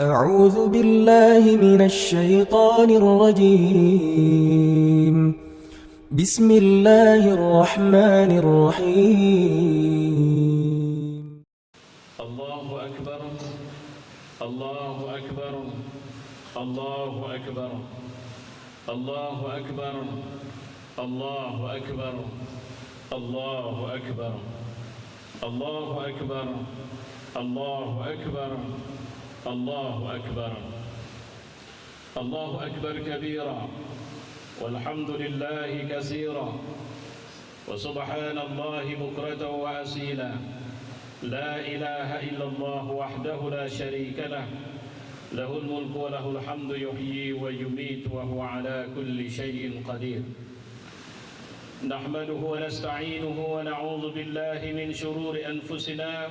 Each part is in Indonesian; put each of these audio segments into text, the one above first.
أعوذ بالله من الشيطان الرجيم. بسم الله الرحمن الرحيم. الله أكبر الله أكبر الله أكبر الله أكبر الله أكبر الله أكبر الله أكبر الله أكبر الله أكبر الله أكبر كبيرا والحمد لله كثيرا وسبحان الله بكرة وأصيلا لا إله إلا الله وحده لا شريك له له الملك وله الحمد يحيي ويميت وهو على كل شيء قدير نحمده ونستعينه ونعوذ بالله من شرور أنفسنا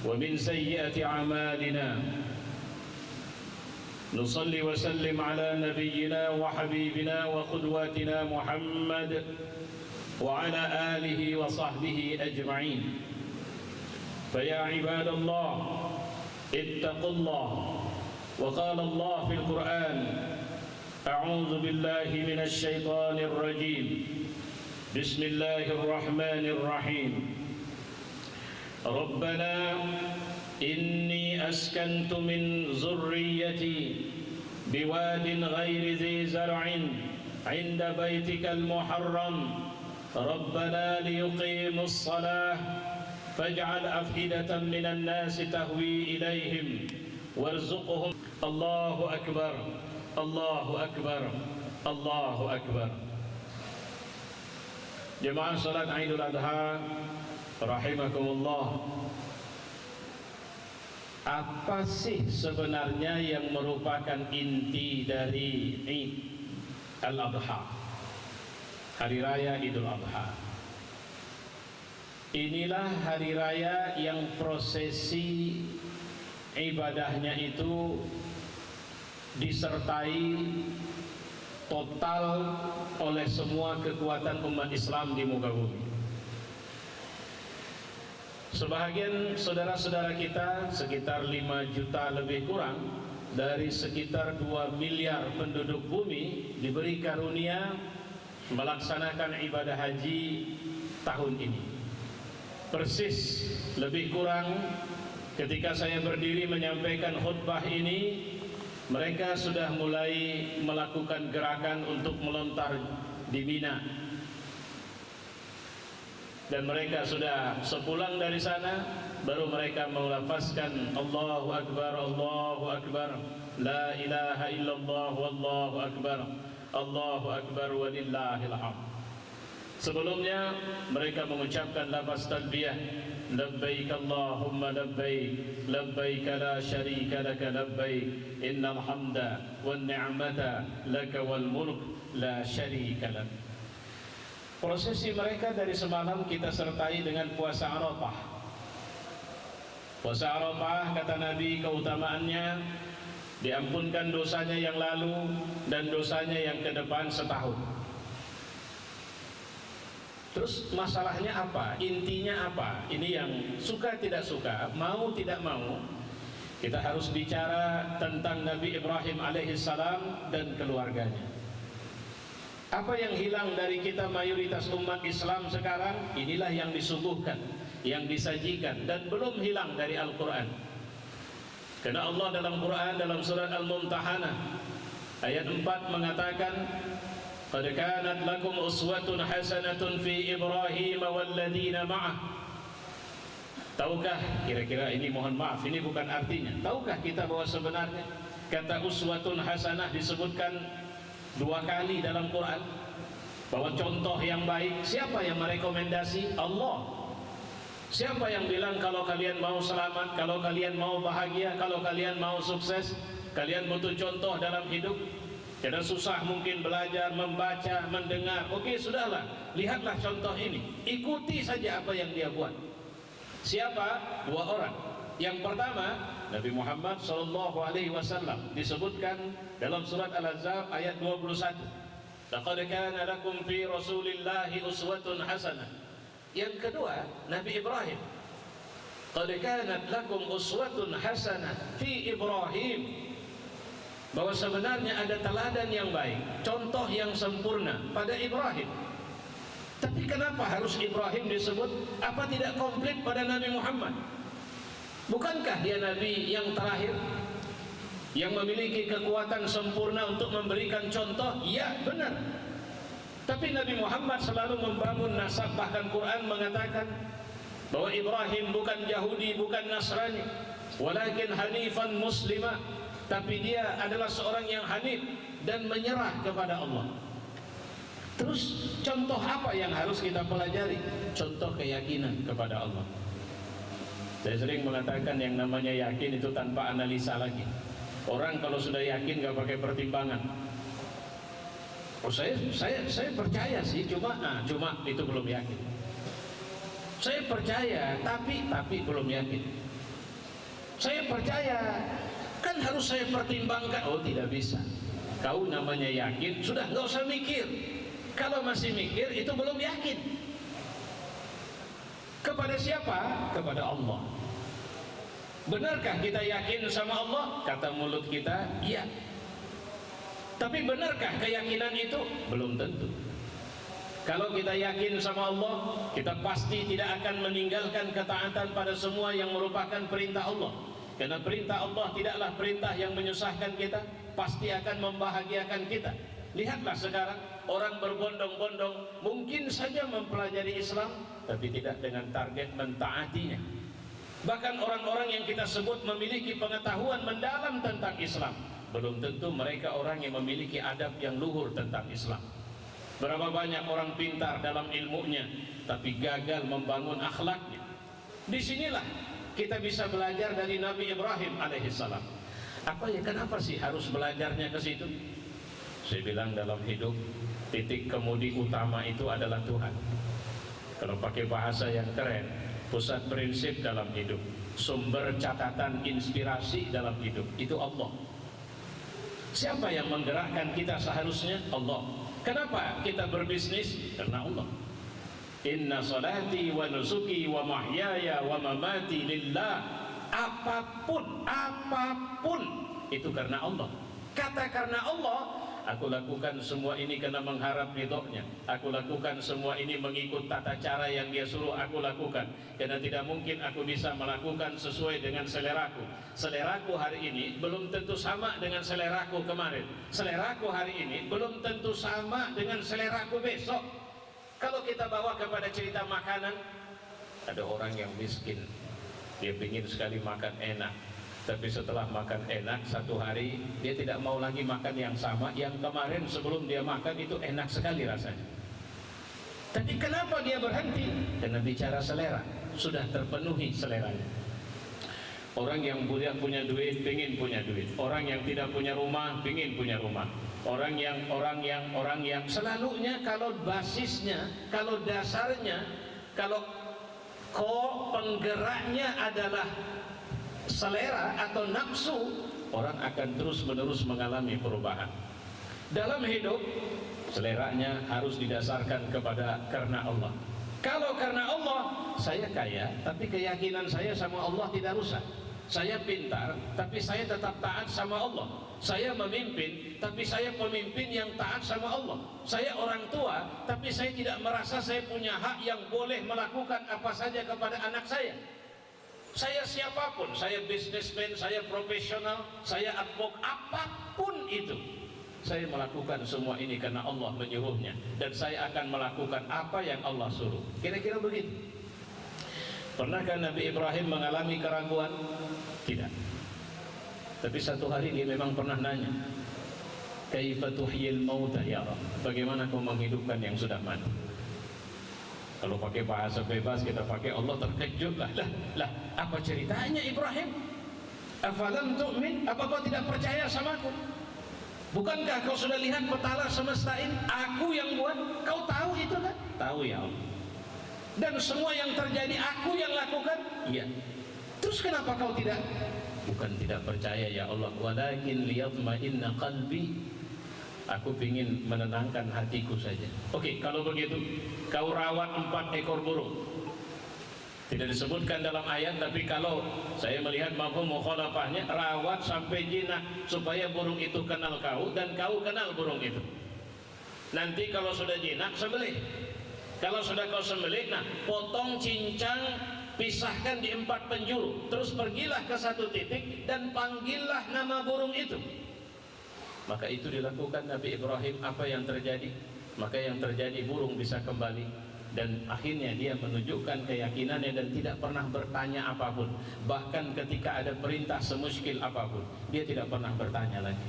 ومن سيئة أعمالنا نصلي وسلم على نبينا وحبيبنا وقدوتنا محمد وعلى آله وصحبه أجمعين فيا عباد الله اتقوا الله وقال الله في القرآن أعوذ بالله من الشيطان الرجيم بسم الله الرحمن الرحيم ربنا إني أسكنت من ذريتي بواد غير ذي زرع عند بيتك المحرم ربنا ليقيموا الصلاة فاجعل أفئدة من الناس تهوي إليهم وارزقهم الله أكبر الله أكبر الله أكبر. Jemaah salat Idul Adha rahimakumullah. Apa sih sebenarnya yang merupakan inti dari Id Al-Adha, hari raya Idul Adha? Inilah hari raya yang prosesi ibadahnya itu disertai total oleh semua kekuatan umat Islam di muka bumi. Sebahagian saudara-saudara kita, sekitar 5 juta lebih kurang dari sekitar 2 miliar penduduk bumi, diberi karunia melaksanakan ibadah haji tahun ini. Persis lebih kurang ketika saya berdiri menyampaikan khutbah ini, mereka sudah mulai melakukan gerakan untuk melontar di Mina. Dan mereka sudah sepulang dari sana, baru mereka melafazkan Allahu Akbar, Allahu Akbar, La ilaha illallah, Wallahu Akbar, Allahu Akbar, walillahil hamd. Sebelumnya mereka mengucapkan lafaz talbiyah, Labbaik Allahumma labbaik, labbaik la syarika laka labbaik, innal hamda wan ni'mata laka wal mulk la syarika lak. Prosesi mereka dari semalam kita sertai dengan puasa Arafah. Puasa Arafah, kata Nabi, keutamaannya diampunkan dosanya yang lalu dan dosanya yang ke depan setahun. Terus masalahnya apa? Intinya apa? Ini yang suka tidak suka, mau tidak mau, kita harus bicara tentang Nabi Ibrahim alaihissalam dan keluarganya. Apa yang hilang dari kita mayoritas umat Islam sekarang? Inilah yang disuguhkan, yang disajikan, dan belum hilang dari Al-Quran. Karena Allah dalam Quran, dalam surat Al-Mumtahanah ayat 4 mengatakan, Qad kanat lakum uswatun hasanatun fi Ibrahim walladzina ma'ah. Tahukah, kira-kira ini mohon maaf, ini bukan artinya. Tahukah kita bahwa sebenarnya kata uswatun hasanah disebutkan 2 kali dalam Quran, bahwa contoh yang baik, siapa yang merekomendasi? Allah. Siapa yang bilang kalau kalian mau selamat, kalau kalian mau bahagia, kalau kalian mau sukses, kalian butuh contoh dalam hidup? Karena susah mungkin belajar, membaca, mendengar. Oke, sudahlah, lihatlah contoh ini, ikuti saja apa yang dia buat. Siapa? 2 orang. Yang pertama, Nabi Muhammad SAW disebutkan dalam surat Al-Ahzab ayat 21. Laqad kana lakum fi Rasulillahi uswatun hasanah. Yang kedua, Nabi Ibrahim. Qad kanat lakum uswatun hasanah fi Ibrahim, bahwa sebenarnya ada teladan yang baik, contoh yang sempurna pada Ibrahim. Tapi kenapa harus Ibrahim disebut? Apa tidak komplit pada Nabi Muhammad? Bukankah dia Nabi yang terakhir, yang memiliki kekuatan sempurna untuk memberikan contoh? Ya, benar. Tapi Nabi Muhammad selalu membangun nasab. Bahkan Quran mengatakan bahwa Ibrahim bukan Yahudi, bukan Nasrani, walakin hanifan muslimah. Tapi dia adalah seorang yang hanif dan menyerah kepada Allah. Terus contoh apa yang harus kita pelajari? Contoh keyakinan kepada Allah. Saya sering mengatakan yang namanya yakin itu tanpa analisa lagi. Orang kalau sudah yakin gak pakai pertimbangan. Oh, saya percaya sih, cuma itu belum yakin. Saya percaya tapi belum yakin. Saya percaya, kan harus saya pertimbangkan. Oh, tidak bisa. Kau namanya yakin, sudah nggak usah mikir. Kalau masih mikir, itu belum yakin. Kepada siapa? Kepada Allah. Benarkah kita yakin sama Allah? Kata mulut kita, iya. Tapi benarkah keyakinan itu? Belum tentu. Kalau kita yakin sama Allah, kita pasti tidak akan meninggalkan ketaatan pada semua yang merupakan perintah Allah. Karena perintah Allah tidaklah perintah yang menyusahkan kita, pasti akan membahagiakan kita. Lihatlah sekarang, orang berbondong-bondong mungkin saja mempelajari Islam, tapi tidak dengan target mentaatinya. Bahkan orang-orang yang kita sebut memiliki pengetahuan mendalam tentang Islam, belum tentu mereka orang yang memiliki adab yang luhur tentang Islam. Berapa banyak orang pintar dalam ilmunya, tapi gagal membangun akhlaknya. Disinilah kita bisa belajar dari Nabi Ibrahim alaihissalam. Kenapa sih harus belajarnya ke situ? Saya bilang dalam hidup, titik kemudi utama itu adalah Tuhan. Kalau pakai bahasa yang keren, pusat prinsip dalam hidup, sumber catatan inspirasi dalam hidup, itu Allah. Siapa yang menggerakkan kita seharusnya? Allah. Kenapa kita berbisnis? Karena Allah. Inna salati wa nusuki wa mahyaya wa mamati lillah. Apapun itu karena Allah. Kata karena Allah, aku lakukan semua ini karena mengharap ridhonya. Aku lakukan semua ini mengikut tata cara yang dia suruh aku lakukan. Karena tidak mungkin aku bisa melakukan sesuai dengan seleraku. Seleraku hari ini belum tentu sama dengan seleraku kemarin. Seleraku hari ini belum tentu sama dengan seleraku besok. Kalau kita bawa kepada cerita makanan, ada orang yang miskin, dia ingin sekali makan enak, tapi setelah makan enak satu hari, dia tidak mau lagi makan yang sama yang kemarin sebelum dia makan itu enak sekali rasanya. Tapi kenapa dia berhenti? Karena bicara selera, sudah terpenuhi seleranya. Orang yang punya duit ingin punya duit, orang yang tidak punya rumah ingin punya rumah. Orang yang selalunya kalau basisnya, kalau dasarnya, kalau penggeraknya adalah selera atau nafsu, orang akan terus-menerus mengalami perubahan. Dalam hidup, seleranya harus didasarkan karena Allah. Kalau karena Allah, saya kaya, tapi keyakinan saya sama Allah tidak rusak. Saya pintar, tapi saya tetap taat sama Allah. Saya memimpin, tapi saya pemimpin yang taat sama Allah. Saya orang tua, tapi saya tidak merasa saya punya hak yang boleh melakukan apa saja kepada anak saya. Saya siapapun, saya bisnismen, saya profesional, saya advokat, apapun itu, saya melakukan semua ini karena Allah menyuruhnya, dan saya akan melakukan apa yang Allah suruh. Kira-kira begitu. Pernahkah Nabi Ibrahim mengalami keraguan? Tidak. Tapi satu hari dia memang pernah nanya, kaifa tuhyil mauta ya Rabb? Bagaimana kau menghidupkan yang sudah mati? Kalau pakai bahasa bebas kita pakai, Allah terkejut lah, apa ceritanya Ibrahim? Afalam tu'min? Apa kau tidak percaya samaku? Bukankah kau sudah lihat petala semesta ini? Aku yang buat, kau tahu itu kan? Tahu ya Allah. Dan semua yang terjadi aku yang lakukan? Iya. Terus kenapa kau tidak? Bukan tidak percaya ya Allah, walakin liyatma'inna qalbi. Aku ingin menenangkan hatiku saja. Oke, kalau begitu kau rawat 4 ekor burung. Tidak disebutkan dalam ayat, tapi kalau saya melihat mafhum mukhalafahnya, rawat sampai jinak supaya burung itu kenal kau dan kau kenal burung itu. Nanti kalau sudah jinak sembelih. Kalau sudah kau sembelih, nah potong, cincang, pisahkan di 4 penjuru, terus pergilah ke satu titik dan panggillah nama burung itu. Maka itu dilakukan Nabi Ibrahim. Apa yang terjadi? Maka yang terjadi, burung bisa kembali. Dan akhirnya dia menunjukkan keyakinannya dan tidak pernah bertanya apapun. Bahkan ketika ada perintah semuskil apapun, dia tidak pernah bertanya lagi.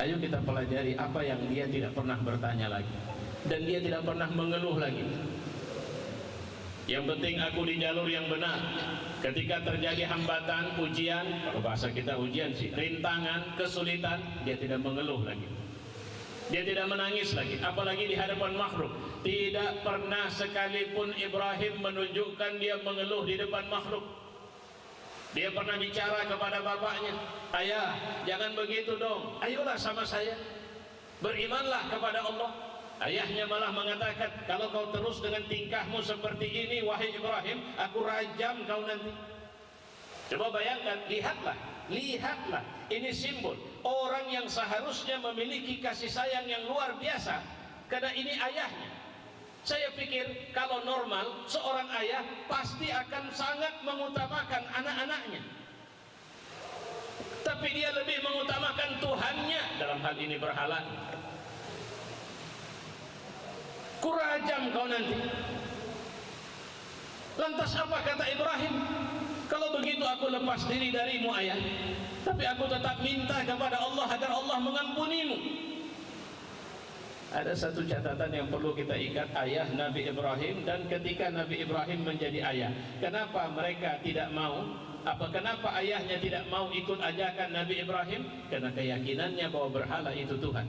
Ayo kita pelajari apa yang dia tidak pernah bertanya lagi. Dan dia tidak pernah mengeluh lagi. Yang penting aku di jalur yang benar. Ketika terjadi hambatan, ujian, kalau bahasa kita ujian sih, rintangan, kesulitan, dia tidak mengeluh lagi. Dia tidak menangis lagi, apalagi di hadapan makhluk. Tidak pernah sekalipun Ibrahim menunjukkan dia mengeluh di depan makhluk. Dia pernah bicara kepada bapaknya, ayah jangan begitu dong, ayolah sama saya, berimanlah kepada Allah. Ayahnya malah mengatakan, kalau kau terus dengan tingkahmu seperti ini wahai Ibrahim, aku rajam kau nanti. Coba bayangkan, lihatlah, ini simbol orang yang seharusnya memiliki kasih sayang yang luar biasa, karena ini ayahnya. Saya pikir kalau normal seorang ayah pasti akan sangat mengutamakan anak-anaknya, tapi dia lebih mengutamakan Tuhannya, dalam hal ini berhala. Kurajam kau nanti. Lantas apa kata Ibrahim? Kalau begitu aku lepas diri darimu ayah, tapi aku tetap minta kepada Allah agar Allah mengampunimu. Ada satu catatan yang perlu kita ikat, ayah Nabi Ibrahim dan ketika Nabi Ibrahim menjadi ayah. Kenapa mereka tidak mau? Kenapa ayahnya tidak mau ikut ajakan Nabi Ibrahim? Karena keyakinannya bahwa berhala itu Tuhan.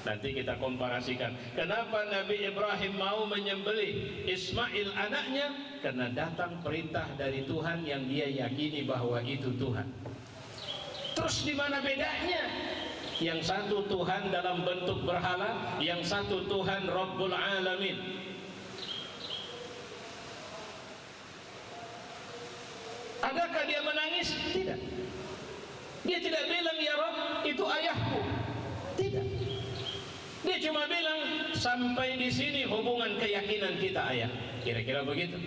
Nanti kita komparasikan. Kenapa Nabi Ibrahim mau menyembelih Ismail anaknya? Karena datang perintah dari Tuhan yang dia yakini bahwa itu Tuhan. Terus di mana bedanya? Yang satu Tuhan dalam bentuk berhala, yang satu Tuhan Rabbul Alamin. Adakah dia menangis? Tidak. Dia tidak bilang ya Rabb, itu ayahku. Tidak. Dia cuma bilang sampai di sini hubungan keyakinan kita ayah. Kira-kira begitu.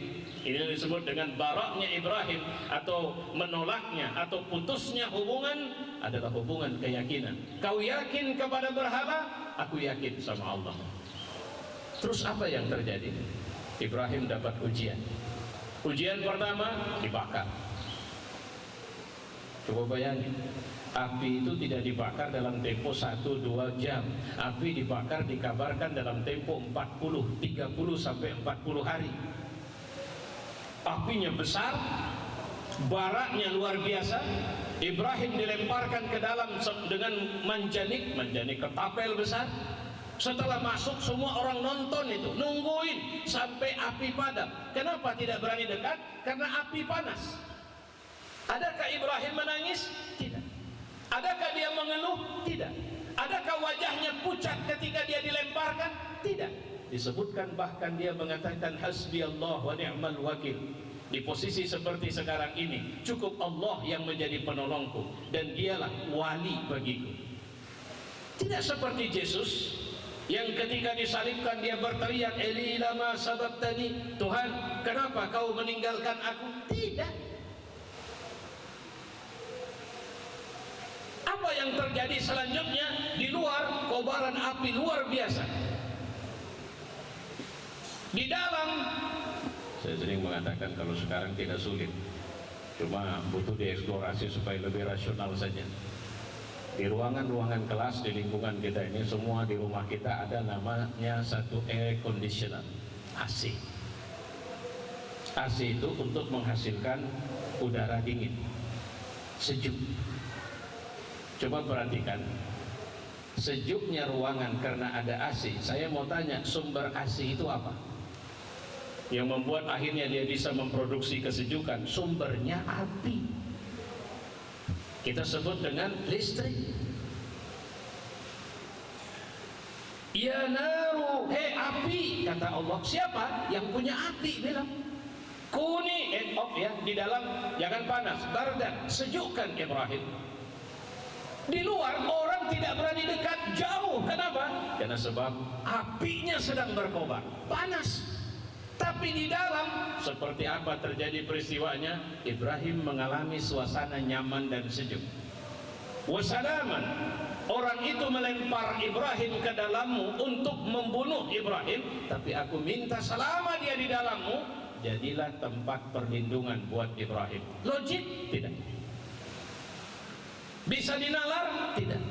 Ini yang disebut dengan baraknya Ibrahim, atau menolaknya atau putusnya hubungan adalah hubungan keyakinan. Kau yakin kepada berhala, aku yakin sama Allah. Terus apa yang terjadi? Ibrahim dapat ujian. Ujian pertama dibakar. Coba bayangin, api itu tidak dibakar dalam tempo 1-2 jam. Api dibakar dikabarkan dalam tempo 40, 30 sampai 40 hari. Apinya besar, baraknya luar biasa. Ibrahim dilemparkan ke dalam dengan manjanik ketapel besar. Setelah masuk semua orang nonton itu, nungguin sampai api padam. Kenapa tidak berani dekat? Karena api panas. Adakah Ibrahim menangis? Tidak. Adakah dia mengeluh? Tidak. Adakah wajahnya pucat ketika dia dilemparkan? Tidak. Disebutkan bahkan dia mengatakan hasbi Allah wa ni'mal wakil. Di posisi seperti sekarang ini cukup Allah yang menjadi penolongku dan dialah wali bagiku. Tidak seperti Yesus yang ketika disalibkan dia berteriak Eli lama sababtani, Tuhan kenapa kau meninggalkan aku? Tidak. Apa yang terjadi selanjutnya? Di luar kobaran api luar biasa, di dalam. Saya sering mengatakan kalau sekarang tidak sulit, cuma butuh dieksplorasi supaya lebih rasional saja. Di ruangan-ruangan kelas di lingkungan kita ini, semua di rumah kita ada namanya satu air conditioner, AC. AC itu untuk menghasilkan udara dingin, sejuk. Coba perhatikan sejuknya ruangan karena ada AC. Saya mau tanya, sumber AC itu apa? Yang membuat akhirnya dia bisa memproduksi kesejukan, sumbernya api. Kita sebut dengan listrik. Ya naru, hei api, kata Allah. Siapa? Yang punya api bilang, kuni ya, di dalam jangan panas, bardan, sejukkan Ibrahim. Di luar orang tidak berani dekat, jauh. Kenapa? Karena sebab apinya sedang berkobar, panas. Tapi di dalam, seperti apa terjadi peristiwanya? Ibrahim mengalami suasana nyaman dan sejuk. Wasalaman, orang itu melempar Ibrahim ke dalammu untuk membunuh Ibrahim, tapi aku minta selama dia di dalammu, jadilah tempat perlindungan buat Ibrahim. Logik? Tidak. Bisa dinalar? Tidak.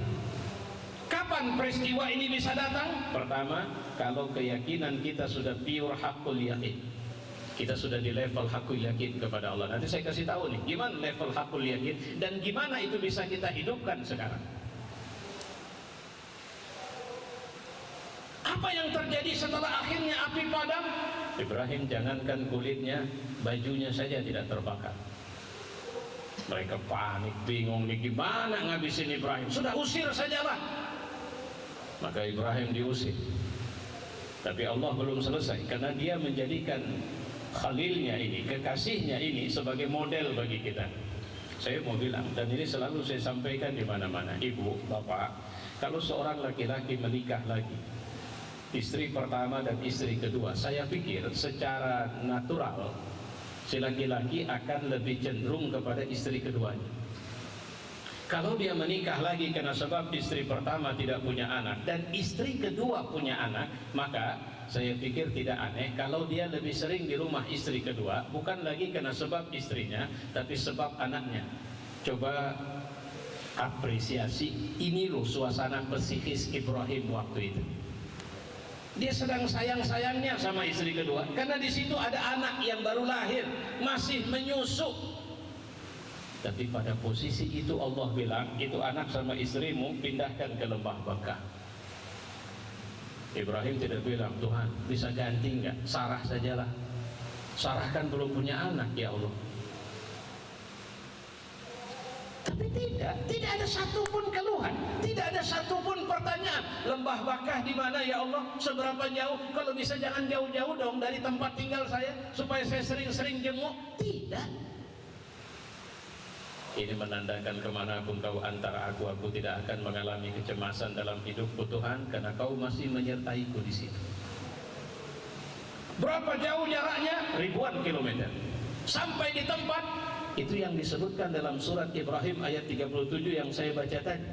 Kapan peristiwa ini bisa datang? Pertama, kalau keyakinan kita sudah pure hakul yakin, kita sudah di level hakul yakin kepada Allah. Nanti saya kasih tahu nih, gimana level hakul yakin dan gimana itu bisa kita hidupkan sekarang. Apa yang terjadi setelah akhirnya api padam? Ibrahim jangankan kulitnya, bajunya saja tidak terbakar. Mereka panik, bingung nih gimana ngabisin Ibrahim. Sudah usir sajalah. Maka Ibrahim diusir. Tapi Allah belum selesai, karena dia menjadikan khalilnya ini, kekasihnya ini sebagai model bagi kita. Saya mau bilang, dan ini selalu saya sampaikan di mana-mana, ibu, bapak, kalau seorang laki-laki menikah lagi, istri pertama dan istri kedua, saya pikir secara natural si laki-laki akan lebih cenderung kepada istri keduanya. Kalau dia menikah lagi karena sebab istri pertama tidak punya anak dan istri kedua punya anak, maka saya pikir tidak aneh kalau dia lebih sering di rumah istri kedua, bukan lagi karena sebab istrinya, tapi sebab anaknya. Coba apresiasi, ini loh suasana psikis Ibrahim waktu itu. Dia sedang sayang-sayangnya sama istri kedua, karena di situ ada anak yang baru lahir, masih menyusu. Tapi pada posisi itu Allah bilang, itu anak sama istrimu pindahkan ke lembah Bakah. Ibrahim tidak bilang, Tuhan bisa ganti nggak? Sarah sajalah. Sarah kan belum punya anak, ya Allah. Tapi tidak ada satupun keluhan, tidak ada satupun pertanyaan. Lembah Bakah di mana ya Allah? Seberapa jauh? Kalau bisa jangan jauh-jauh dong dari tempat tinggal saya, supaya saya sering-sering jenguk. Tidak. Ini menandakan kemanapun kau antara aku tidak akan mengalami kecemasan dalam hidupku Tuhan, karena kau masih menyertaiku di situ. Berapa jauh jaraknya? Ribuan kilometer. Sampai di tempat itu yang disebutkan dalam surat Ibrahim ayat 37 yang saya baca tadi.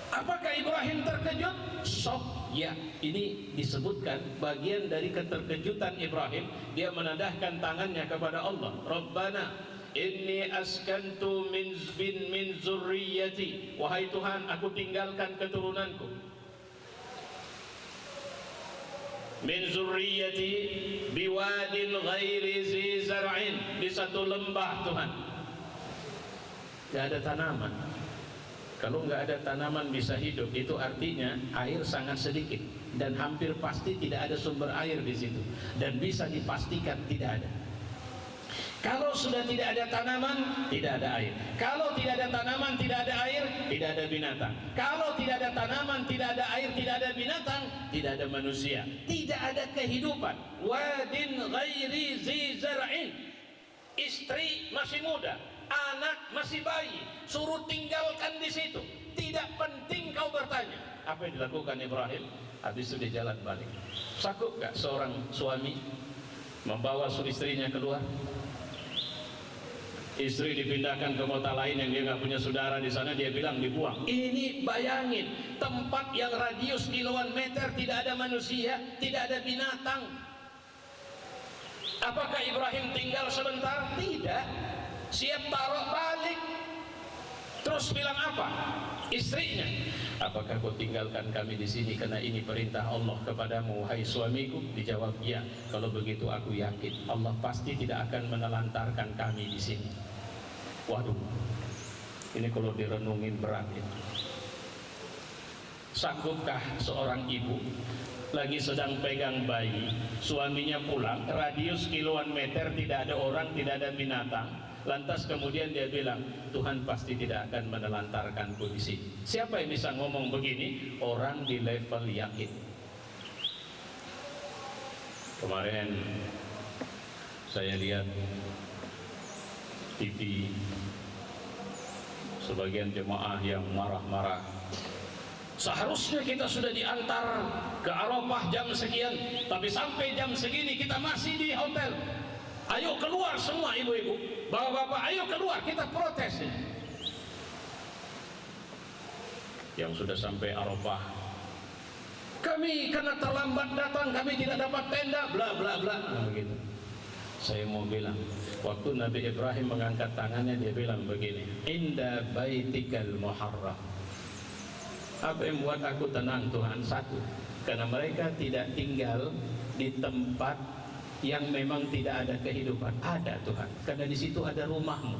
Apakah Ibrahim terkejut? Sok, ya. Ini disebutkan bagian dari keterkejutan Ibrahim. Dia menadahkan tangannya kepada Allah. Rabbana inni askantu min zurriyati. Wahai Tuhan, aku tinggalkan keturunanku. Min zurriyati biwadin ghairi zi zar'in, di satu lembah Tuhan. Gak ada tanaman. Kalau nggak ada tanaman bisa hidup, itu artinya air sangat sedikit dan hampir pasti tidak ada sumber air di situ, dan bisa dipastikan tidak ada. Kalau sudah tidak ada tanaman, tidak ada air. Kalau tidak ada tanaman, tidak ada air, tidak ada binatang. Kalau tidak ada tanaman, tidak ada air, tidak ada binatang, tidak ada manusia, tidak ada kehidupan. Wadin ghairi zi zar'in. Istri masih muda, anak masih bayi, suruh tinggalkan di situ. Tidak penting kau bertanya. Apa yang dilakukan Ibrahim? Habis itu dia jalan balik. Sakut gak seorang suami membawa istrinya keluar? Istri dipindahkan ke kota lain yang dia nggak punya saudara di sana, dia bilang dibuang. Ini bayangin, tempat yang radius kiloan meter tidak ada manusia, tidak ada binatang. Apakah Ibrahim tinggal sebentar? Tidak. Siap taruh balik. Terus bilang apa? Istrinya, apakah kau tinggalkan kami di sini karena ini perintah Allah kepadamu, wahai suamiku? Dijawab, ya. Kalau begitu aku yakin Allah pasti tidak akan menelantarkan kami di sini. Waduh, ini kalau direnungin berat ya. Sanggupkah seorang ibu lagi sedang pegang bayi, suaminya pulang, radius kiloan meter, tidak ada orang, tidak ada binatang, lantas kemudian dia bilang, Tuhan pasti tidak akan menelantarkanku di sini. Siapa yang bisa ngomong begini? Orang di level yakin. Kemarin saya lihat TV, sebagian jemaah yang marah-marah. Seharusnya kita sudah diantar ke Arafah jam sekian, tapi sampai jam segini kita masih di hotel. Ayo keluar semua ibu-ibu, bapak-bapak, ayo keluar, kita protes. Yang sudah sampai Arafah, kami karena terlambat datang, kami tidak dapat tenda, bla bla bla. Begitu. Saya mau bilang, waktu Nabi Ibrahim mengangkat tangannya, dia bilang begini, inda baitikal muharram. Apa yang membuat aku tenang Tuhan? Satu, karena mereka tidak tinggal di tempat yang memang tidak ada kehidupan. Ada Tuhan, karena di situ ada rumahmu.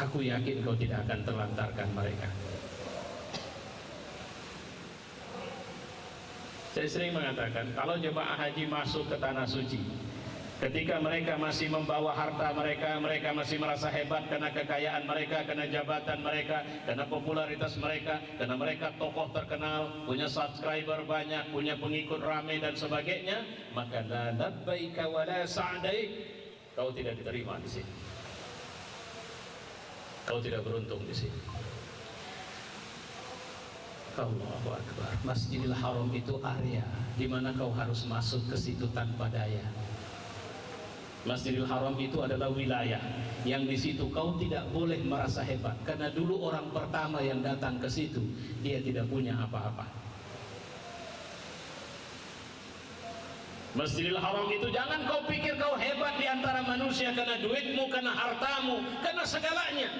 Aku yakin kau tidak akan terlantarkan mereka. Saya sering mengatakan, kalau jemaah haji masuk ke tanah suci, ketika mereka masih membawa harta mereka, mereka masih merasa hebat karena kekayaan mereka, karena jabatan mereka, karena popularitas mereka, karena mereka tokoh terkenal, punya subscriber banyak, punya pengikut ramai dan sebagainya, maka la labbaika wa la sa'daik, kau tidak diterima di sini. Kau tidak beruntung di sini. Allahu Akbar. Masjidil Haram itu area di mana kau harus masuk ke situ tanpa daya. Masjidil Haram itu adalah wilayah yang di situ kau tidak boleh merasa hebat, karena dulu orang pertama yang datang ke situ dia tidak punya apa-apa. Masjidil Haram itu jangan kau pikir kau hebat di antara manusia karena duitmu, karena hartamu, karena segalanya.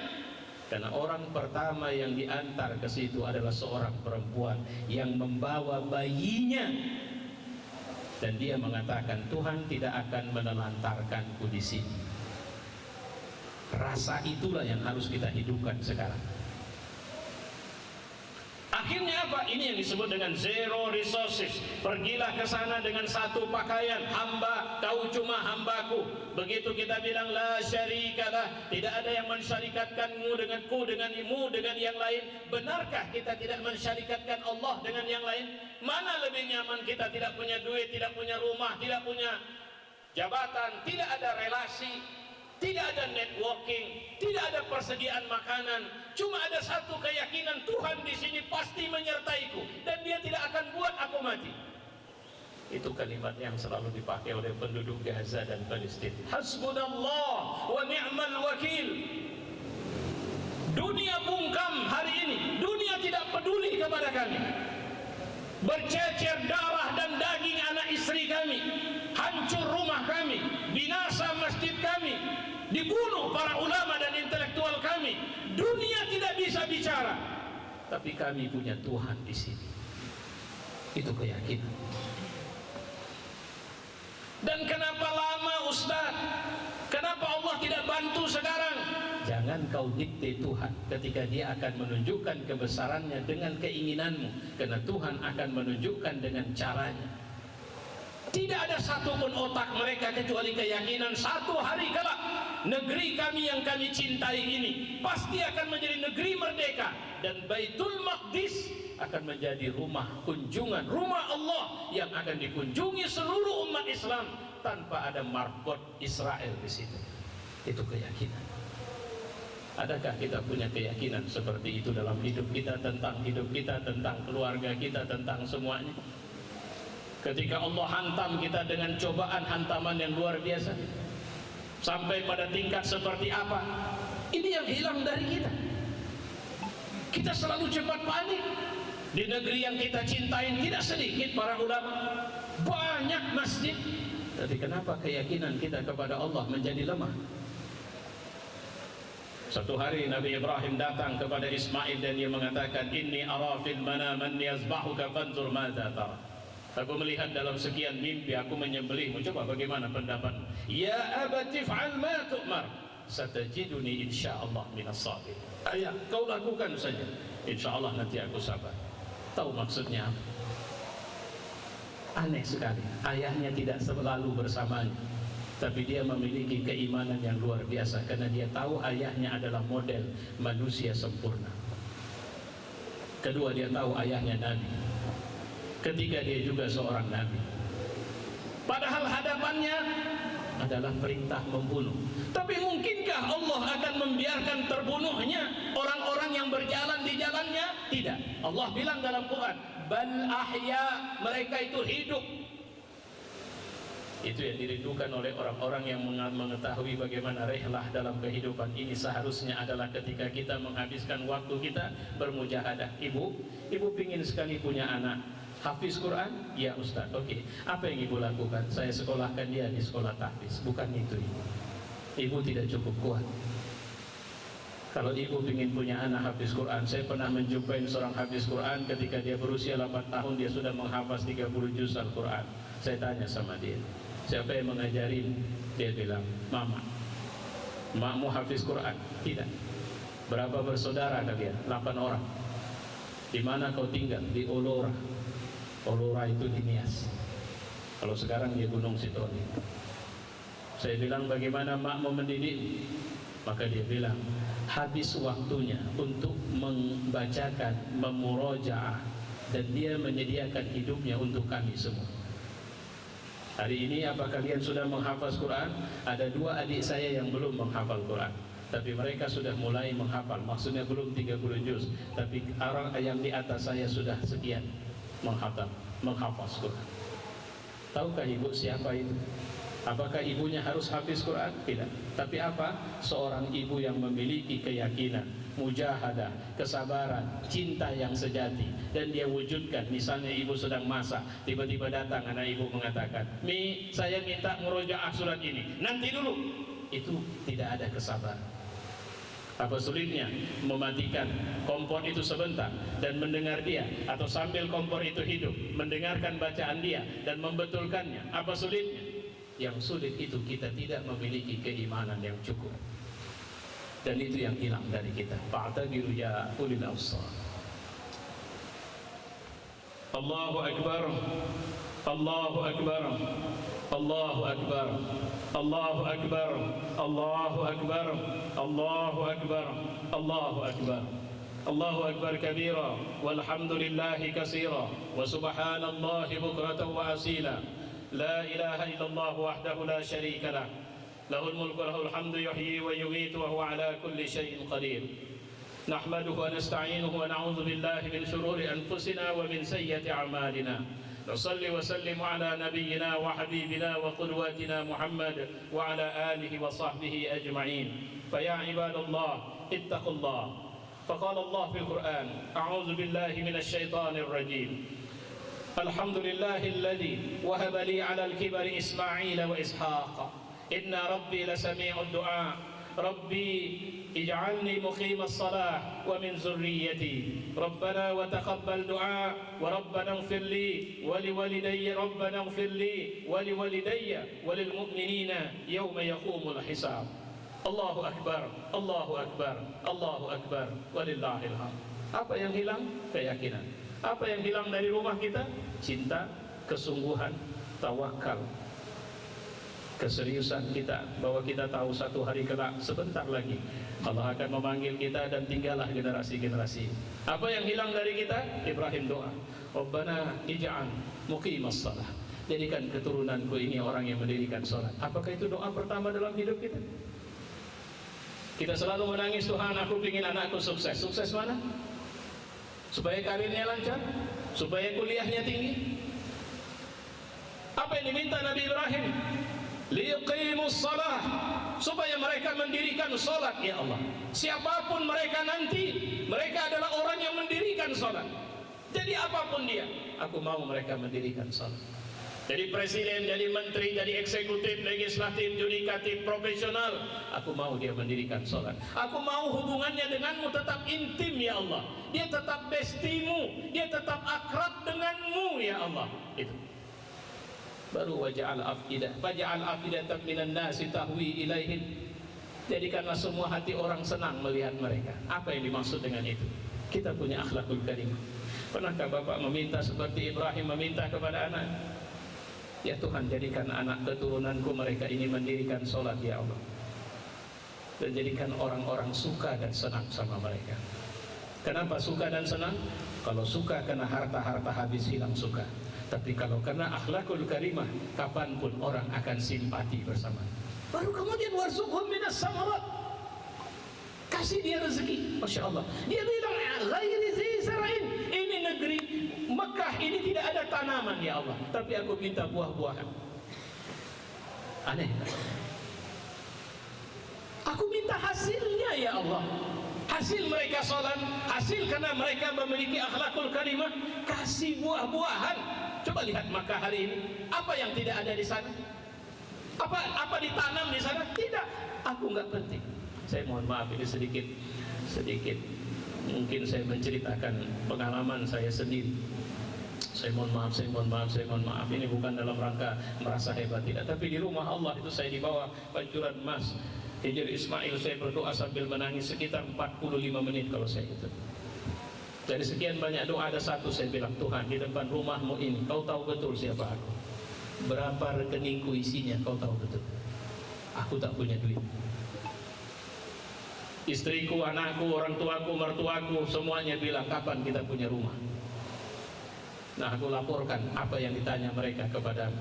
Karena orang pertama yang diantar ke situ adalah seorang perempuan yang membawa bayinya, dan dia mengatakan, Tuhan tidak akan menelantarkanku di sini. Rasa itulah yang harus kita hidupkan sekarang. Akhirnya apa? Ini yang disebut dengan zero resources. Pergilah ke sana dengan satu pakaian, hamba, kau cuma hambaku. Begitu kita bilang la syarikalah, tidak ada yang mensyarikatkanmu denganku, denganimu, dengan yang lain. Benarkah kita tidak mensyarikatkan Allah dengan yang lain? Mana lebih nyaman kita tidak punya duit, tidak punya rumah, tidak punya jabatan, tidak ada relasi, tidak ada networking, tidak ada persediaan makanan, cuma ada satu keyakinan, Tuhan di sini pasti menyertaiku dan Dia tidak akan buat aku mati. Itu kalimat yang selalu dipakai oleh penduduk Gaza dan Palestina. Hasbunallah wa ni'mal wakil. Dunia bungkam hari ini, dunia tidak peduli kepada kami. Bercecer darah dan daging anak istri kami, hancur rumah kami, binasa masjid kami, dibunuh para ulama dan intelektual kami. Dunia tidak bisa bicara, tapi kami punya Tuhan di sini. Itu keyakinan. Dan kenapa lama Ustaz? Kenapa Allah tidak bantu sekarang? Jangan kau dikte Tuhan ketika Dia akan menunjukkan kebesarannya dengan keinginanmu, karena Tuhan akan menunjukkan dengan caranya. Tidak ada satupun otak mereka kecuali keyakinan satu hari kelak negeri kami yang kami cintai ini pasti akan menjadi negeri merdeka, dan Baitul Maqdis akan menjadi rumah kunjungan, rumah Allah yang akan dikunjungi seluruh umat Islam tanpa ada marbot Israel di situ. Itu keyakinan. Adakah kita punya keyakinan seperti itu dalam hidup kita, tentang hidup kita, tentang keluarga kita, tentang semuanya? Ketika Allah hantam kita dengan cobaan, hantaman yang luar biasa, sampai pada tingkat seperti apa? Ini yang hilang dari kita. Kita selalu cepat panik. Di negeri yang kita cintai tidak sedikit para ulama, banyak masjid, tapi kenapa keyakinan kita kepada Allah menjadi lemah? Satu hari Nabi Ibrahim datang kepada Ismail dan dia mengatakan, inni ara fil manam anni azbahuka fanzur madza tara. Aku melihat dalam sekian mimpi aku menyembelihmu, coba bagaimana pendapatmu? Ya abati fa'al ma tu'mar satajiduni insyaallah minas sabirin. Ayah, kau lakukan saja, insyaallah nanti aku sabar. Tahu maksudnya apa? Aneh sekali, ayahnya tidak selalu bersamanya, tapi dia memiliki keimanan yang luar biasa karena dia tahu ayahnya adalah model manusia sempurna. Kedua, dia tahu ayahnya nabi. Ketiga, dia juga seorang nabi. Padahal hadapannya adalah perintah membunuh. Tapi mungkinkah Allah akan membiarkan terbunuhnya orang-orang yang berjalan di jalannya? Tidak. Allah bilang dalam Quran, bal ahya, mereka itu hidup. Itu yang dirindukan oleh orang-orang yang mengetahui bagaimana rehlah dalam kehidupan ini seharusnya adalah ketika kita menghabiskan waktu kita bermujahadah. Ibu pingin sekali punya anak hafiz Quran? Ya Ustaz, oke. Apa yang ibu lakukan? Saya sekolahkan dia di sekolah tahfiz. Bukan itu ibu. Ibu tidak cukup kuat. Kalau ibu ingin punya anak hafiz Quran, saya pernah menjumpai seorang hafiz Quran ketika dia berusia 8 tahun dia sudah menghafaz 30 juz Al-Quran. Saya tanya sama dia, siapa yang mengajarin? Dia bilang, mama. Makmu hafiz Quran? Tidak. Berapa bersaudara kalian? 8 orang. Di mana kau tinggal? Di Olora. Olora itu di Nias. Kalau sekarang di Gunung Sitoli. Saya bilang, bagaimana makmu mendidik? Maka dia bilang, habis waktunya untuk membacakan, memurojaah, dan dia menyediakan hidupnya untuk kami semua. Hari ini apa kalian sudah menghafaz Quran? Ada 2 adik saya yang belum menghafal Quran, tapi mereka sudah mulai menghafal. Maksudnya belum 30 juz, tapi orang yang di atas saya sudah sekian menghafaz Quran. Tahukah ibu siapa itu? Apakah ibunya harus hafiz Quran? Tidak. Tapi apa? Seorang ibu yang memiliki keyakinan, mujahadah, kesabaran, cinta yang sejati, dan dia wujudkan. Misalnya ibu sedang masak, tiba-tiba datang anak ibu mengatakan, Mi, saya minta murojaah surat ini. Nanti dulu. Itu tidak ada kesabaran. Apa sulitnya mematikan kompor itu sebentar dan mendengar dia, atau sambil kompor itu hidup mendengarkan bacaan dia dan membetulkannya? Apa sulitnya? Yang sulit itu kita tidak memiliki keimanan yang cukup, dan itu yang hilang dari kita. Fa'tabiru ya ulil absar. Allahu Akbar, Allahu Akbar, Allahu Akbar, Allahu Akbar, Allahu Akbar, Allahu Akbar, Allahu Akbar, Allahu Akbar kabira, walhamdulillahi katsira, wa subhanallahi bukratan wa asila. La ilaha illallah wahdahu la syarika lah, lahul mulku wa lahul hamdu yuhyi wa yumiitu wa huwa ala kulli syai'in qadir. Nahmaduhu wa nasta'inuhu wa na'udzu billahi min shururi anfusina wa min sayyiati a'malina. Nusalli wa sallimu ala nabiyyina wa habibina wa qudwatina Muhammad wa ala alihi wa sahbihi ajma'in. Fa ya ibadallah ittaqullah. Faqala Allah fil Qur'an, a'udzu billahi minasy syaithanir rajim. Alhamdulillahilladzi wahaba li 'alal kibari Ismail wa Ishaq. Inna rabbi lasami'ud du'a. Rabbi ij'alni muqimas salah wa min zurriyyati. Rabbana wa taqabbal du'a wa rabbana ighfir li wa liwalidayya. Rabbana ighfir li wa liwalidayya wa lil mu'minina yawma yaqumul hisab. Allahu akbar, Allahu akbar, Allahu akbar, walillahil hamd. Apa yang hilang? Keyakinan. Apa yang hilang dari rumah kita? Cinta, kesungguhan, tawakal, keseriusan kita bahwa kita tahu satu hari kelak, sebentar lagi Allah akan memanggil kita dan tinggallah generasi-generasi. Apa yang hilang dari kita? Ibrahim doa, Rabbana ij'al muqimas salah. Jadikan keturunanku ini orang yang mendirikan salat. Apakah itu doa pertama dalam hidup kita? Kita selalu menangis, Tuhan aku ingin anakku sukses. Sukses mana? Supaya karirnya lancar, supaya kuliahnya tinggi. Apa yang diminta Nabi Ibrahim? Liqimus salah, supaya mereka mendirikan salat. Ya Allah, siapapun mereka nanti, mereka adalah orang yang mendirikan salat. Jadi apapun dia, aku mau mereka mendirikan salat. Jadi presiden, jadi menteri, jadi eksekutif, legislatif, yudikatif, profesional, aku mau dia mendirikan sholat. Aku mau hubungannya denganmu tetap intim ya Allah. Dia tetap bestimu, dia tetap akrab denganmu ya Allah. Itu baru waja'al afidatan minan nasi tahwi ilaihim. Jadikanlah semua hati orang senang melihat mereka. Apa yang dimaksud dengan itu? Kita punya akhlakul karimah. Pernahkah Bapak meminta seperti Ibrahim meminta kepada anak? Ya Tuhan, jadikan anak keturunanku mereka ini mendirikan sholat ya Allah, dan jadikan orang-orang suka dan senang sama mereka. Kenapa suka dan senang? Kalau suka karena harta-harta habis hilang suka. Tapi kalau karena akhlakul karimah, kapanpun orang akan simpati bersama. Baru kemudian warzuqhum minas samarat, kasih dia rezeki. Masya Allah, dia bilang ghairi zi zar'in, ini negeri Mekah ini tidak ada tanaman ya Allah, tapi aku minta buah-buahan. Aneh. Aku minta hasilnya ya Allah. Hasil mereka sholat, hasil karena mereka memiliki akhlakul karimah, kasih buah-buahan. Coba lihat Makkah hari ini, apa yang tidak ada di sana? Apa ditanam di sana? Tidak. Aku nggak penting. Saya mohon maaf ini sedikit mungkin saya menceritakan pengalaman saya sendiri. Saya mohon maaf. Ini bukan dalam rangka merasa hebat, tidak. Tapi di rumah Allah itu saya dibawa pancuran emas Hijr Ismail, saya berdoa sambil menangis sekitar 45 menit kalau saya itu. Dari sekian banyak doa ada satu saya bilang, Tuhan di depan rumahmu ini kau tahu betul siapa aku, berapa rekeningku isinya kau tahu betul. Aku tak punya duit. Istriku, anakku, orang tuaku, mertuaku semuanya bilang kapan kita punya rumah. Nah aku laporkan apa yang ditanya mereka kepadamu.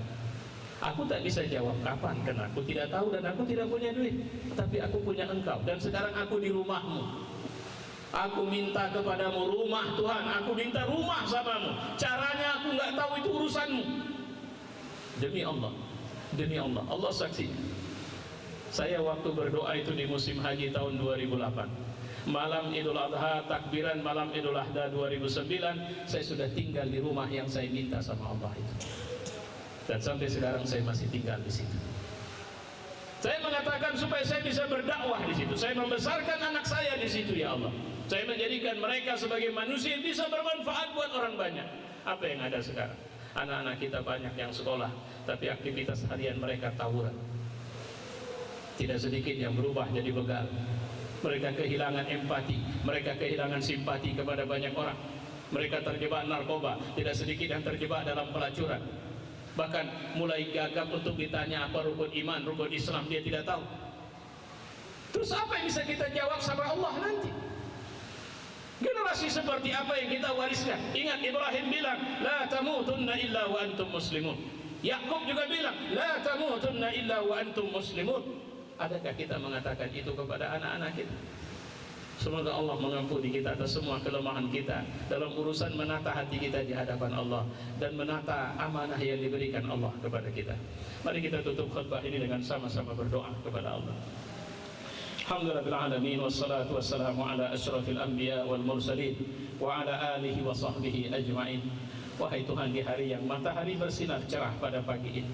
Aku tak bisa jawab kapan, karena aku tidak tahu dan aku tidak punya duit. Tapi aku punya Engkau, dan sekarang aku di rumahmu. Aku minta kepadamu rumah Tuhan, aku minta rumah samamu. Caranya aku nggak tahu, itu urusanmu. Demi Allah, Allah saksi. Saya waktu berdoa itu di musim haji tahun 2008, malam Idul Adha, takbiran malam Idul Adha 2009, saya sudah tinggal di rumah yang saya minta sama Allah itu. Dan sampai sekarang saya masih tinggal di situ. Saya mengatakan supaya saya bisa berdakwah di situ. Saya membesarkan anak saya di situ ya Allah. Saya menjadikan mereka sebagai manusia yang bisa bermanfaat buat orang banyak. Apa yang ada sekarang? Anak-anak kita banyak yang sekolah, tapi aktivitas harian mereka tawuran. Tidak sedikit yang berubah jadi begal. Mereka kehilangan empati, mereka kehilangan simpati kepada banyak orang. Mereka terjebak narkoba, tidak sedikit yang terjebak dalam pelacuran. Bahkan mulai gagap untuk ditanya apa rukun iman, rukun Islam, dia tidak tahu. Terus apa yang bisa kita jawab sama Allah nanti? Generasi seperti apa yang kita wariskan? Ingat Ibrahim bilang, la tamutunna illa wa antum muslimun. Yakub juga bilang, la tamutunna illa wa antum muslimun. Adakah kita mengatakan itu kepada anak-anak kita? Semoga Allah mengampuni kita atas semua kelemahan kita dalam urusan menata hati kita di hadapan Allah dan menata amanah yang diberikan Allah kepada kita. Mari kita tutup khutbah ini dengan sama-sama berdoa kepada Allah. Alhamdulillahil alamin, wassalatu wassalamu ala asyrafil anbiya wal mursalin wa ala alihi wa sahbihi ajmain. Wahai Tuhan, di hari yang matahari bersinar cerah pada pagi ini,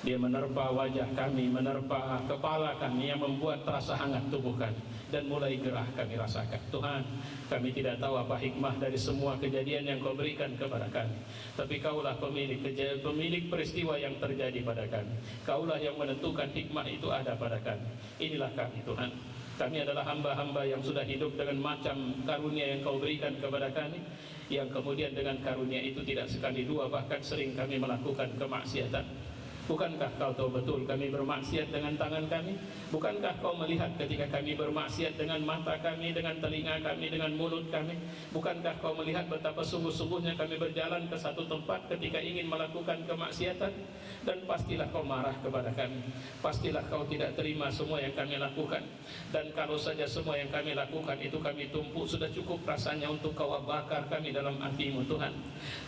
dia menerpa wajah kami, menerpa kepala kami, yang membuat terasa hangat tubuh kami dan mulai gerah kami rasakan. Tuhan, kami tidak tahu apa hikmah dari semua kejadian yang Kau berikan kepada kami, tapi Kaulah pemilik peristiwa yang terjadi pada kami. Kaulah yang menentukan hikmah itu ada pada kami. Inilah kami Tuhan. Kami adalah hamba-hamba yang sudah hidup dengan macam karunia yang Kau berikan kepada kami, yang kemudian dengan karunia itu tidak sekali dua, bahkan sering kami melakukan kemaksiatan. Bukankah Kau tahu betul kami bermaksiat dengan tangan kami? Bukankah Kau melihat ketika kami bermaksiat dengan mata kami, dengan telinga kami, dengan mulut kami? Bukankah Kau melihat betapa sungguh-sungguhnya kami berjalan ke satu tempat ketika ingin melakukan kemaksiatan? Dan pastilah Kau marah kepada kami. Pastilah Kau tidak terima semua yang kami lakukan. Dan kalau saja semua yang kami lakukan itu kami tumpuk, sudah cukup rasanya untuk Kau bakar kami dalam api-Mu Tuhan.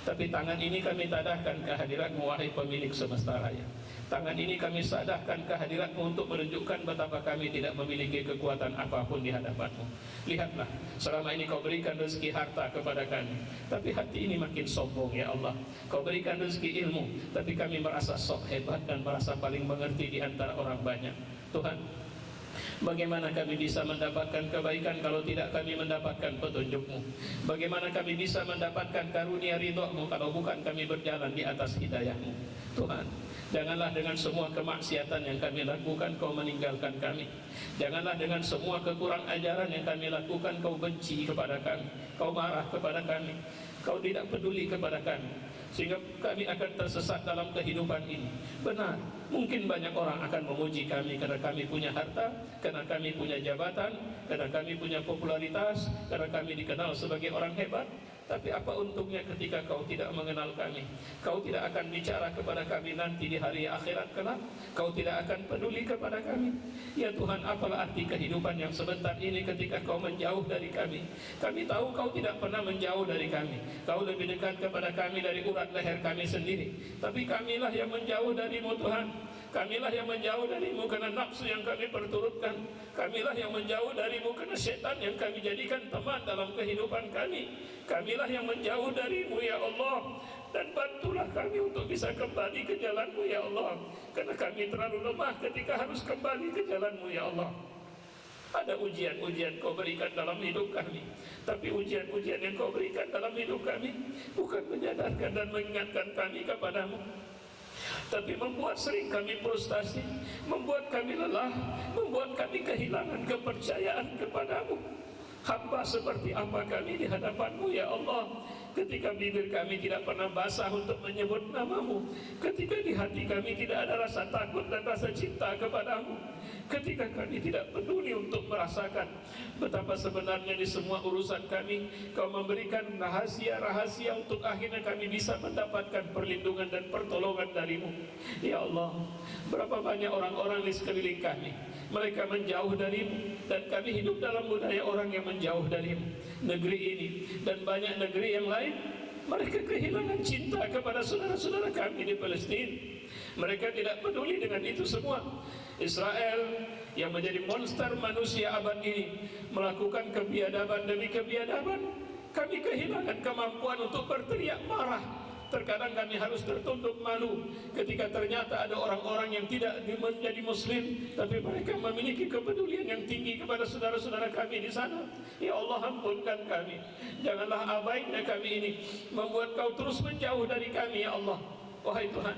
Tapi tangan ini kami tadahkan kehadirat-Mu, wahai pemilik semesta raya. Tangan ini kami sadahkan kehadirat-Mu untuk menunjukkan betapa kami tidak memiliki kekuatan apapun di hadapan-Mu. Lihatlah, selama ini Kau berikan rezeki harta kepada kami, tapi hati ini makin sombong ya Allah. Kau berikan rezeki ilmu, tapi kami merasa sok hebat dan merasa paling mengerti di antara orang banyak. Tuhan, bagaimana kami bisa mendapatkan kebaikan kalau tidak kami mendapatkan petunjuk-Mu? Bagaimana kami bisa mendapatkan karunia ridha-Mu kalau bukan kami berjalan di atas hidayah-Mu? Tuhan, janganlah dengan semua kemaksiatan yang kami lakukan Kau meninggalkan kami. Janganlah dengan semua kekurang ajaran yang kami lakukan Kau benci kepada kami, Kau marah kepada kami, Kau tidak peduli kepada kami, sehingga kami akan tersesat dalam kehidupan ini. Benar, mungkin banyak orang akan memuji kami karena kami punya harta, karena kami punya jabatan, karena kami punya popularitas, karena kami dikenal sebagai orang hebat. Tapi apa untungnya ketika kau tidak mengenal kami? Kau tidak akan bicara kepada kami nanti di hari akhirat kelak. Kau tidak akan peduli kepada kami. Ya Tuhan, apalah arti kehidupan yang sebentar ini ketika kau menjauh dari kami? Kami tahu kau tidak pernah menjauh dari kami. Kau lebih dekat kepada kami dari urat leher kami sendiri. Tapi kamilah yang menjauh darimu Tuhan. Kamilah yang menjauh darimu karena nafsu yang kami perturutkan. Kamilah yang menjauh darimu karena syaitan yang kami jadikan teman dalam kehidupan kami. Kamilah yang menjauh darimu ya Allah. Dan bantulah kami untuk bisa kembali ke jalanmu ya Allah. Karena kami terlalu lemah ketika harus kembali ke jalanmu ya Allah. Ada ujian-ujian kau berikan dalam hidup kami. Tapi ujian-ujian yang kau berikan dalam hidup kami bukan menyadarkan dan mengingatkan kami kepadamu, tapi membuat sering kami frustasi, membuat kami lelah, membuat kami kehilangan kepercayaan kepadamu. Hamba seperti apa kami di hadapanmu ya Allah, ketika bibir kami tidak pernah basah untuk menyebut namamu, ketika di hati kami tidak ada rasa takut dan rasa cinta kepadamu, ketika kami tidak peduli untuk merasakan betapa sebenarnya di semua urusan kami kau memberikan rahasia-rahasia untuk akhirnya kami bisa mendapatkan perlindungan dan pertolongan darimu ya Allah. Berapa banyak orang-orang di sekeliling kami, mereka menjauh darimu, dan kami hidup dalam budaya orang yang menjauh darimu. Negeri ini dan banyak negeri yang lain, mereka kehilangan cinta kepada saudara-saudara kami di Palestina. Mereka tidak peduli dengan itu semua. Israel yang menjadi monster manusia abad ini melakukan kebiadaban demi kebiadaban. Kami kehilangan kemampuan untuk berteriak marah. Terkadang kami harus tertunduk malu ketika ternyata ada orang-orang yang tidak menjadi muslim, tapi mereka memiliki kepedulian yang tinggi kepada saudara-saudara kami di sana. Ya Allah, ampunkan kami. Janganlah abainya kami ini membuat kau terus menjauh dari kami ya Allah. Wahai Tuhan,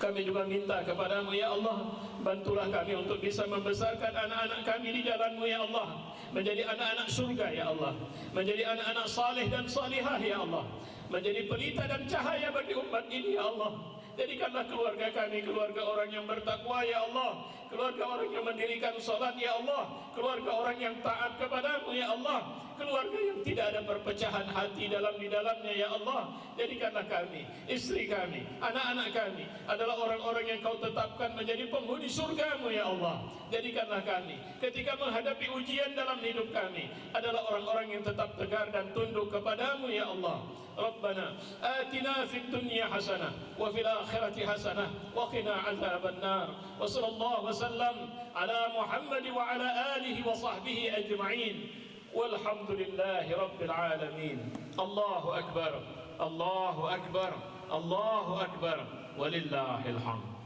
kami juga minta kepadamu ya Allah, bantulah kami untuk bisa membesarkan anak-anak kami di jalanmu ya Allah, menjadi anak-anak surga ya Allah, menjadi anak-anak saleh dan salihah ya Allah, menjadi pelita dan cahaya bagi umat ini ya Allah. Jadikanlah keluarga kami keluarga orang yang bertakwa ya Allah, keluarga orang yang mendirikan salat ya Allah, keluarga orang yang taat kepadamu ya Allah, keluarga yang tidak ada perpecahan hati di dalamnya ya Allah. Jadikanlah kami, istri kami, anak-anak kami adalah orang-orang yang kau tetapkan menjadi penghuni surgamu ya Allah. Jadikanlah kami ketika menghadapi ujian dalam hidup kami adalah orang-orang yang tetap tegar dan tunduk kepadamu ya Allah. Rabbana atina fid dunya hasanah wa fil akhirati hasanah wa qina adzaban nar. Wa sallallahu wasallam ala Muhammad wa ala alihi wa sahbihi ajma'in. Walhamdulillahi rabbil alamin. Allahu akbar, Allahu akbar, Allahu akbar, walillahil hamd.